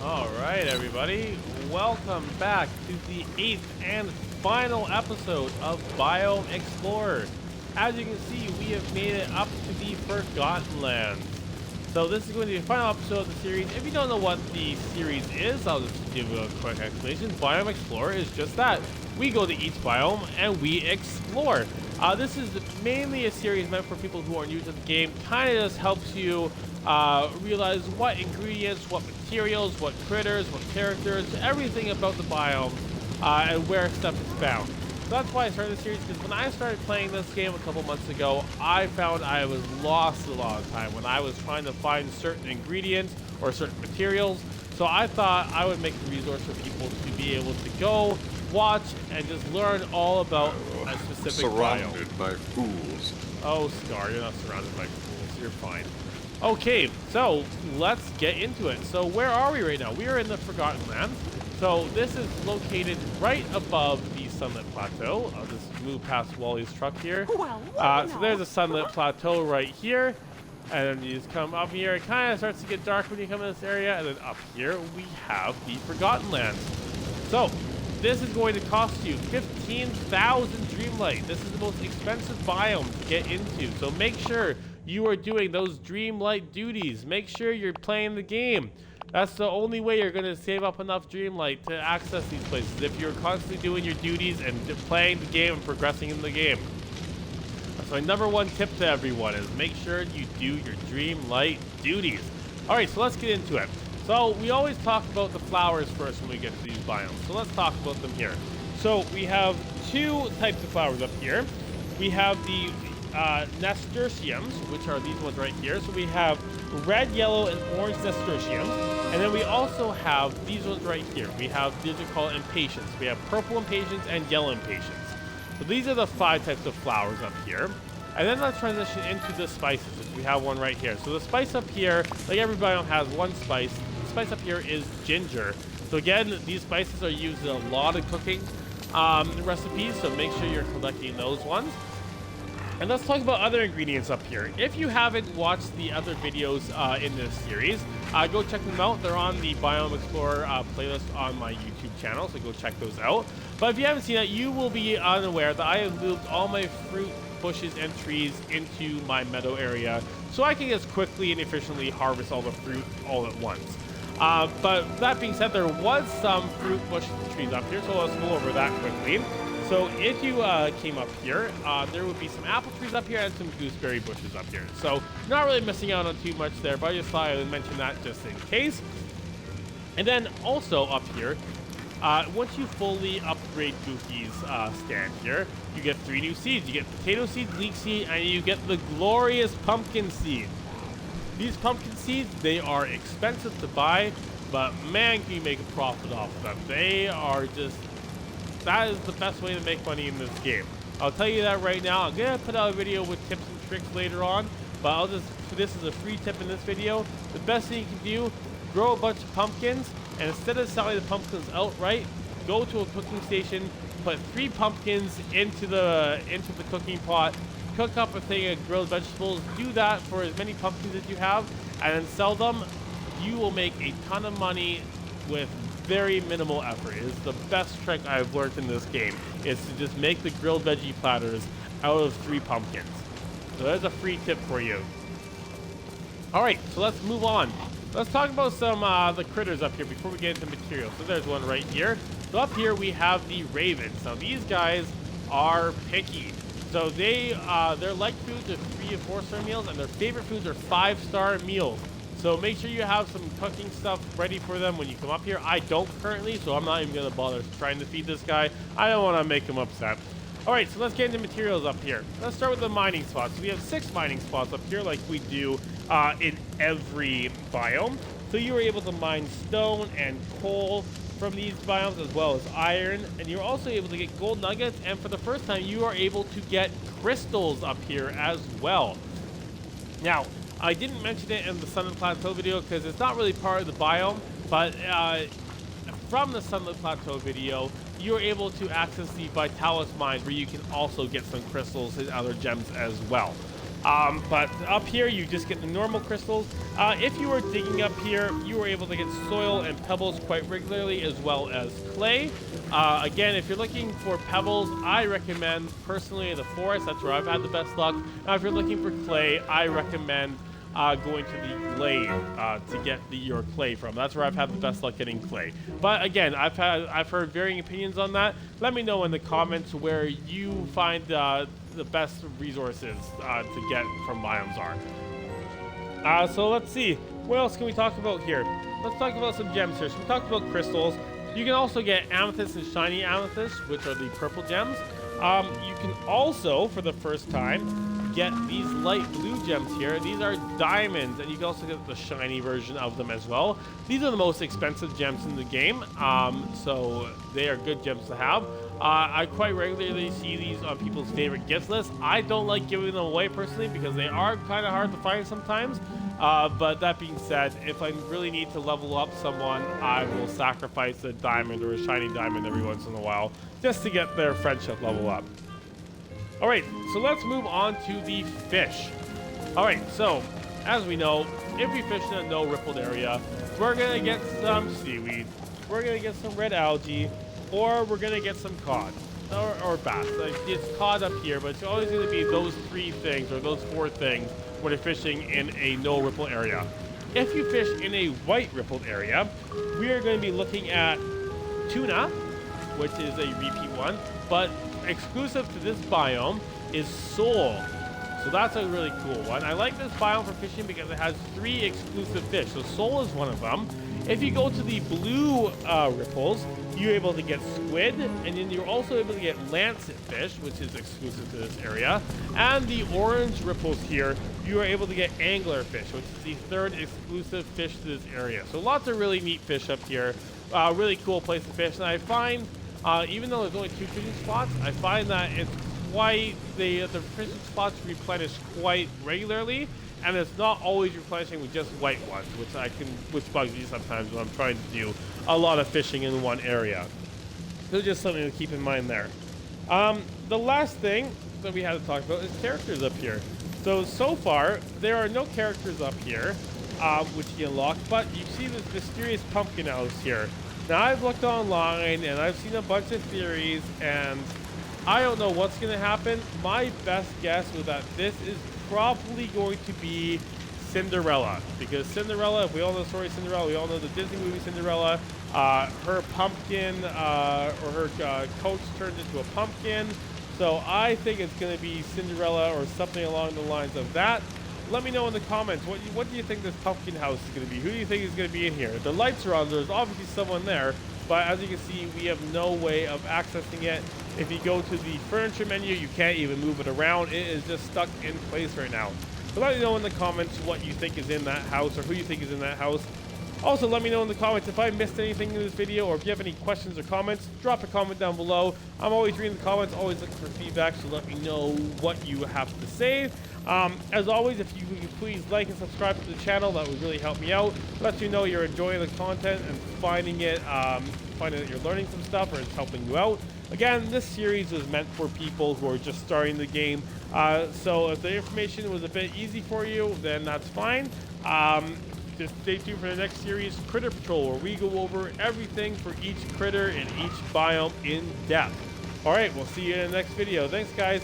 All right, everybody. Welcome back to the 8th and final episode of Biome Explorer. As you can see, we have made it up to the Forgotten Lands. So this is going to be the final episode of the series. If you don't know what the series is, I'll just give you a quick explanation. Biome Explorer is just that. We go to each biome and we explore. This is mainly a series meant for people who are new to the game. Kind of just helps you realize what ingredients, what materials, what critters, what characters, everything about the biome and where stuff is found. So that's why I started the series, because when I started playing this game a couple months ago, I found I was lost a lot of time when I was trying to find certain ingredients or certain materials. So I thought I would make a resource for people to be able to go, watch, and just learn all about a specific biome. Surrounded by fools. Oh, Scar, you're not surrounded by fools. You're fine. Okay, so let's get into it. So where are we right now? We are in the Forgotten Lands. So this is located right above the Sunlit Plateau. I'll just move past Wally's truck here. So there's a Sunlit Plateau right here. And then you just come up here. It kind of starts to get dark when you come in this area. And then up here, we have the Forgotten Lands. So this is going to cost you 15,000 Dreamlight. This is the most expensive biome to get into. So make sure you are doing those Dreamlight duties. Make sure you're playing the game. That's the only way you're going to save up enough Dreamlight to access these places, if you're constantly doing your duties and playing the game and progressing in the game. That's my #1 tip to everyone, is make sure you do your Dreamlight duties. Alright, so let's get into it. So we always talk about the flowers first when we get to these biomes. So let's talk about them here. So we have two types of flowers up here. We have the nasturtiums, which are these ones right here. So we have red, yellow, and orange nasturtiums. And then we also have these ones right here. We have, these are called impatiens. We have purple impatiens and yellow impatiens. So these are the 5 types of flowers up here. And then let's transition into the spices, which we have one right here. So the spice up here, like every biome has one spice. The spice up here is ginger. So again, these spices are used in a lot of cooking recipes, so make sure you're collecting those ones. And let's talk about other ingredients up here. If you haven't watched the other videos in this series, go check them out. They're on the Biome Explorer playlist on my YouTube channel, so go check those out. But if you haven't seen that, you will be unaware that I have moved all my fruit bushes and trees into my meadow area, so I can just quickly and efficiently harvest all the fruit all at once. But that being said, there was some fruit bushes and trees up here, so let's go over that quickly. So if you came up here, there would be some apple trees up here and some gooseberry bushes up here. So not really missing out on too much there, but I just thought I would mention that just in case. And then also up here, once you fully upgrade Goofy's stand here, you get 3 new seeds. You get potato seed, leek seed, and you get the glorious pumpkin seed. These pumpkin seeds, they are expensive to buy, but man, can you make a profit off of them. They are just... that is the best way to make money in this game. I'll tell you that right now. I'm gonna put out a video with tips and tricks later on, but I'll just, this is a free tip in this video. The best thing you can do, grow a bunch of pumpkins, and instead of selling the pumpkins outright, go to a cooking station, put 3 pumpkins into the cooking pot, cook up a thing of grilled vegetables, do that for as many pumpkins as you have, and then sell them. You will make a ton of money with very minimal effort. It is the best trick I've learned in this game, is to just make the grilled veggie platters out of 3 pumpkins. So there's a free tip for you. Alright, so let's move on. Let's talk about some the critters up here before we get into materials. So there's one right here. So up here we have the ravens. Now these guys are picky. So their like foods are 3 and 4-star meals, and their favorite foods are 5-star meals. So make sure you have some cooking stuff ready for them when you come up here. I don't currently, so I'm not even going to bother trying to feed this guy. I don't want to make him upset. Alright, so let's get into materials up here. Let's start with the mining spots. So we have 6 mining spots up here like we do in every biome. So you are able to mine stone and coal from these biomes, as well as iron. And you're also able to get gold nuggets, and for the first time you are able to get crystals up here as well. Now, I didn't mention it in the Sunlit Plateau video because it's not really part of the biome, but from the Sunlit Plateau video, you're able to access the Vitalis mines, where you can also get some crystals and other gems as well. But up here, you just get the normal crystals. If you were digging up here, you were able to get soil and pebbles quite regularly, as well as clay. Again, if you're looking for pebbles, I recommend personally the forest. That's where I've had the best luck. Now, if you're looking for clay, I recommend going to the glade to get your clay from. That's where I've had the best luck getting clay. But again, I've heard varying opinions on that. Let me know in the comments where you find the best resources to get from biomes are. So let's see, what else can we talk about here? Let's talk about some gems here. So we talked about crystals. You can also get amethyst and shiny amethyst, which are the purple gems. You can also, for the first time, get these light blue gems here. These are diamonds, and you can also get the shiny version of them as well. These are the most expensive gems in the game, so they are good gems to have. I quite regularly see these on people's favorite gifts list. I don't like giving them away personally because they are kind of hard to find sometimes. But that being said, if I really need to level up someone, I will sacrifice a diamond or a shiny diamond every once in a while just to get their friendship level up. All right, so let's move on to the fish. All right, so as we know, if we fish in a no rippled area, we're gonna get some seaweed, we're gonna get some red algae, or we're gonna get some cod or bass. Like, it's cod up here, but it's always gonna be those three things or those four things when you're fishing in a no ripple area. If you fish in a white rippled area, we are going to be looking at tuna, which is a repeat one, but exclusive to this biome is sole. So that's a really cool one. I like this biome for fishing because it has 3 exclusive fish. So sole is one of them. If you go to the blue ripples, you're able to get squid, and then you're also able to get lancet fish, which is exclusive to this area. And the orange ripples here, you are able to get anglerfish, which is the 3rd exclusive fish to this area. So lots of really neat fish up here. Really cool place to fish. And I find, even though there's only 2 fishing spots, I find that it's quite, the fishing spots replenish quite regularly. And it's not always replenishing with just white ones, which bugs me sometimes when I'm trying to do a lot of fishing in one area. So just something to keep in mind there. The last thing that we had to talk about is characters up here. So far, there are no characters up here, which you unlock, but you see this mysterious pumpkin house here. Now, I've looked online, and I've seen a bunch of theories, and I don't know what's going to happen. My best guess was that this is probably going to be Cinderella, because Cinderella, if we all know the story of Cinderella, we all know the Disney movie Cinderella. Her pumpkin or her coach turned into a pumpkin, so I think it's going to be Cinderella or something along the lines of that. Let me know in the comments, what do you think this pumpkin house is going to be? Who do you think is going to be in here? The lights are on, there's obviously someone there, but as you can see, we have no way of accessing it. If you go to the furniture menu, you can't even move it around. It is just stuck in place right now. So let me know in the comments what you think is in that house, or who you think is in that house. Also, let me know in the comments if I missed anything in this video, or if you have any questions or comments, drop a comment down below. I'm always reading the comments, always looking for feedback, so let me know what you have to say. As always, if you could please like and subscribe to the channel, that would really help me out. Let you know you're enjoying the content and finding that you're learning some stuff or it's helping you out. Again, this series was meant for people who are just starting the game. So if the information was a bit easy for you, then that's fine. Just stay tuned for the next series, Critter Patrol, where we go over everything for each critter and each biome in depth. All right, we'll see you in the next video. Thanks, guys.